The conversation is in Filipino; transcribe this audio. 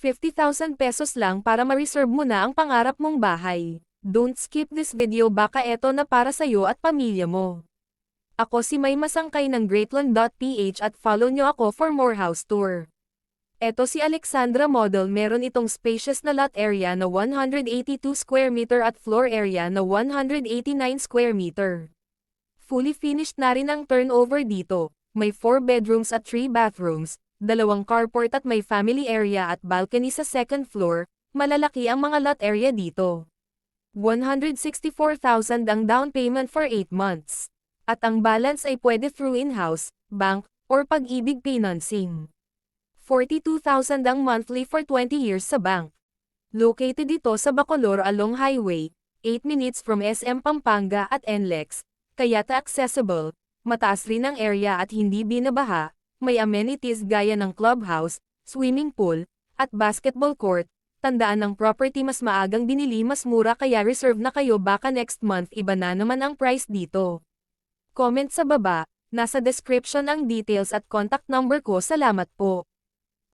50,000 pesos lang para ma-reserve mo na ang pangarap mong bahay. Don't skip this video, baka eto na para sa'yo at pamilya mo. Ako si May Masangkay ng greatland.ph at follow nyo ako for more house tour. Eto si Alexandra Model, meron itong spacious na lot area na 182 square meter at floor area na 189 square meter. Fully finished na rin ang turnover dito. May 4 bedrooms at 3 bathrooms, 2 carport at may family area at balcony sa second floor. Malalaki ang mga lot area dito. 164,000 ang down payment for 8 months. At ang balance ay pwede through in-house, bank, or Pag-ibig financing. 42,000 ang monthly for 20 years sa bank. Located ito sa Bacolor along highway, 8 minutes from SM Pampanga at NLEX, kayata accessible, mataas rin ang area at hindi binabaha, may amenities gaya ng clubhouse, swimming pool, at basketball court. Tandaan ng property mas maagang binili mas mura kaya reserve na kayo, baka next month iba na naman ang price dito. Comment sa baba, nasa description ang details at contact number ko. Salamat po.